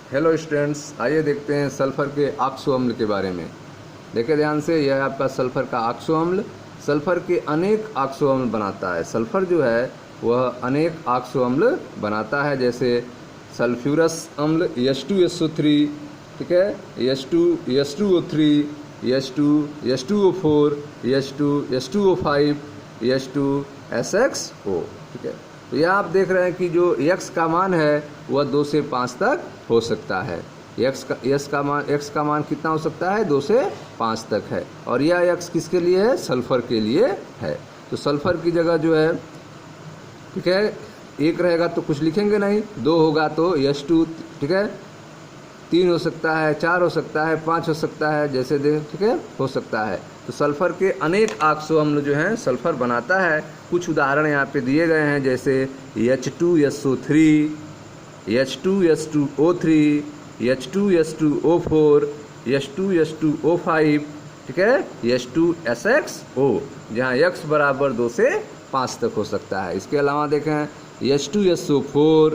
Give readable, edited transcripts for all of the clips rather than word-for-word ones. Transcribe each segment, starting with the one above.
Hello students, आइए देखते हैं सल्फर के ऑक्सो अम्ल के बारे में। देखिए ध्यान से, यह है आपका सल्फर का ऑक्सो अम्ल। सल्फर के अनेक ऑक्सो अम्ल बनाता है। सल्फर जो है वह अनेक ऑक्सो अम्ल बनाता है, जैसे सल्फ्यूरस अम्ल H2SO3, ठीक है, H2O3, H2H2O4, H2H2O5, H2SXO, ठीक है। तो यह आप देख रहे हैं कि जो x का मान है वह 2 से 5 तक हो सकता है। x का मान कितना हो सकता है? 2 से 5 तक है। और यह x किसके लिए है? सल्फर के लिए है। तो सल्फर की जगह जो है, ठीक है, 1 रहेगा तो कुछ लिखेंगे नहीं, 2 होगा तो H2, ठीक है, 3 हो सकता है, 4 हो सकता है, 5 हो सकता है, जैसे दे, ठीक है, हो सकता है। तो सल्फर के अनेक ऑक्सो अम्ल जो हैं सल्फर बनाता है। कुछ उदाहरण यहाँ पे दिए गए हैं, जैसे H2SO3, H2H2O3, H2H2O4, H2H2O5, ठीक है, H2SXO, जहाँ x बराबर 2 से 5 तक हो सकता है। इसके अलावा देखें H2SO4,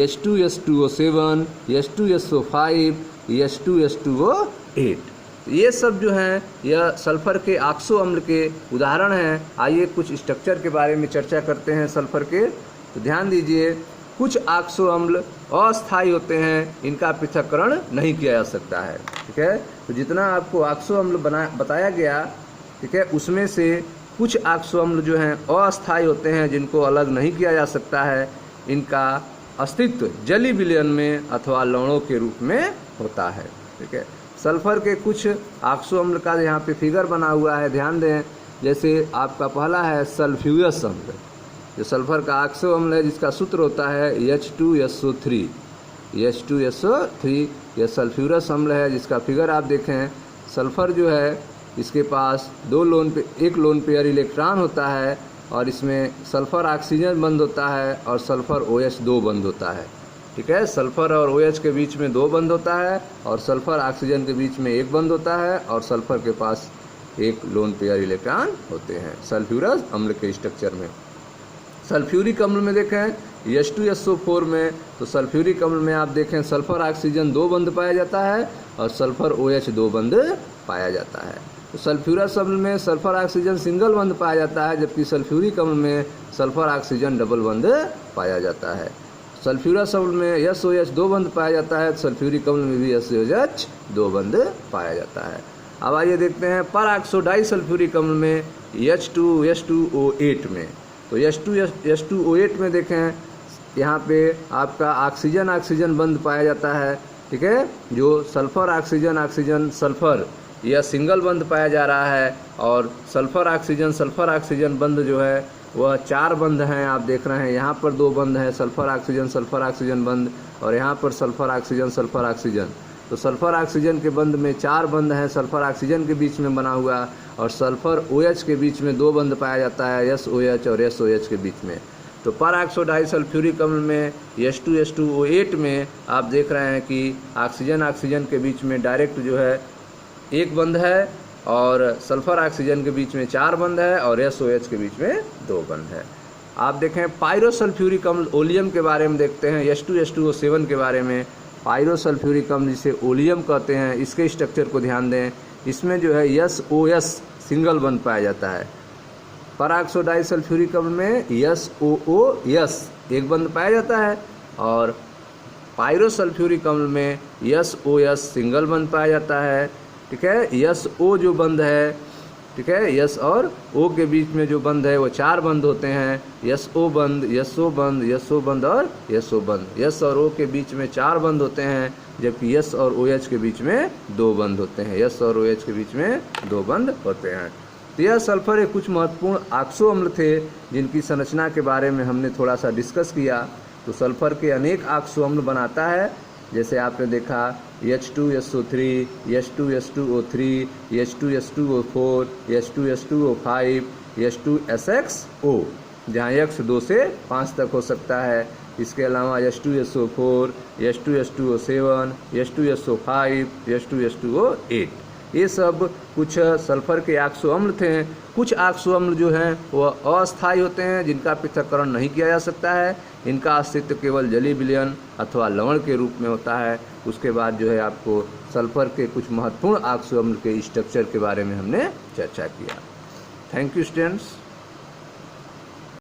H2H2O7, H2SO5, H2H2O8। ये सब जो हैं यह सल्फर के ऑक्सो अम्ल के उदाहरण हैं। आइए कुछ स्ट्रक्चर के बारे में चर्चा करते हैं सल्फर के। तो ध्यान दीजिए, कुछ ऑक्सो अम्ल अस्थायी होते हैं, इनका पृथक्करण नहीं किया जा सकता है, ठीक है। तो जितना आपको ऑक्सो अम्ल बताया गया, ठीक है, उसमें से कुछ ऑक्सो अम्ल जो हैं अस्थायी होते हैं, जिनको अलग नहीं किया जा सकता है। इनका अस्तित्व जलीय विलयन में अथवा लवणों के रूप में होता है, ठीक है। सल्फर के कुछ ऑक्सो अम्ल का यहाँ पे फिगर बना हुआ है, ध्यान दें। जैसे आपका पहला है सल्फ्यूरस अम्ल, जो सल्फर का ऑक्सो अम्ल है, जिसका सूत्र होता है H2SO3। H2SO3 यह सल्फ्यूरस अम्ल है, जिसका फिगर आप देखें। सल्फर जो है इसके पास एक लोन पेयर इलेक्ट्रॉन होता है, और इसमें सल्फर ऑक्सीजन बंद होता है और सल्फर OH 2 बंद होता है, ठीक है। सल्फर और OH के बीच में 2 बंद होता है, और सल्फर ऑक्सीजन के बीच में 1 बंद होता है, और सल्फर के पास एक लोन पेयर इलेक्ट्रॉन होते हैं सल्फ्यूरस अम्ल के स्ट्रक्चर में। सल्फ्यूरिक अम्ल में देखें H2SO4 में, तो सल्फ्यूरिक अम्ल में आप देखें सल्फर ऑक्सीजन 2 बंद पाया जाता है और सल्फर OH 2 बंद पाया जाता है। तो सल्फ्यूरस अम्ल में सल्फर ऑक्सीजन सिंगल बंद पाया जाता है, जबकि सल्फ्यूरिक अम्ल में सल्फर ऑक्सीजन डबल बंद पाया जाता है। सल्फ्यूरस अम्ल में SOH 2 बंद पाया जाता है, सल्फ्यूरिक अम्ल में भी SOH 2 बंद पाया जाता है। अब आइए देखते हैं पर ऑक्सो डाइसल्फ्यूरिक अम्ल में H2H2O8 में। तो H2H2O8 में देखें, यहाँ पे आपका ऑक्सीजन बंद पाया जाता है, ठीक है। जो सल्फर ऑक्सीजन सल्फर, यह सिंगल बंद पाया जा रहा है, और सल्फर ऑक्सीजन बंद जो है वह 4 बंद हैं। आप देख रहे हैं यहाँ पर 2 बंद हैं, सल्फर ऑक्सीजन बंद, और यहाँ पर सल्फर ऑक्सीजन। तो सल्फर ऑक्सीजन के बंद में 4 बंद हैं, सल्फर ऑक्सीजन के बीच में बना हुआ, और सल्फर OH के बीच में 2 बंद पाया जाता है, SOH और SOH के बीच में। तो पर ऑक्सो डाइसल्फ्यूरिक अम्ल में H2H2O8 में आप देख रहे हैं कि ऑक्सीजन के बीच में डायरेक्ट जो है 1 बंद है, और सल्फर ऑक्सीजन के बीच में 4 बंद है, और SOH के बीच में 2 बंद है। आप देखें पायरोसल्फ्यूरिक अम्ल ओलियम के बारे में देखते हैं, H2H2O7 के बारे में। पायरोसल्फ्यूरिक अम्ल जिसे ओलियम कहते हैं, इसके स्ट्रक्चर को ध्यान दें। इसमें जो है SOS सिंगल बंद पाया जाता है। पर ऑक्सो डाइसल्फ्यूरिक अम्ल में SOOS 1 बंद पाया जाता है, और पायरोसल्फ्यूरिक अम्ल में SOS सिंगल बंद पाया जाता है, ठीक है। SO जो बंद है, ठीक है, S और O के बीच में जो बंद है वो 4 बंद होते हैं, SO बंद, SO बंद, SO बंद और SO बंद। S और O के बीच में 4 बंद होते हैं, जबकि S और OH के बीच में 2 बंद होते हैं। S और OH के बीच में 2 बंद होते हैं। तो यह सल्फर के कुछ महत्वपूर्ण ऑक्सो अम्ल थे, जिनकी संरचना के बारे में हमने थोड़ा सा डिस्कस किया। तो सल्फर के अनेक ऑक्सो अम्ल बनाता है, जैसे आपने देखा H2SO3, H2H2O3, H2H2O4, H2H2O5, H2SXO, जहाँ x 2 से 5 तक हो सकता है। इसके अलावा H2SO4, H2H2O7, H2SO5, H2H2O8। ये सब कुछ सल्फर के ऑक्सो अम्ल थे। कुछ ऑक्सो अम्ल जो हैं वह अस्थायी होते हैं, जिनका पृथक्करण नहीं किया जा सकता है। इनका अस्तित्व केवल जलीय विलयन अथवा लवण के रूप में होता है। उसके बाद जो है आपको सल्फर के कुछ महत्वपूर्ण ऑक्सो अम्ल के स्ट्रक्चर के बारे में हमने चर्चा किया। Thank you students.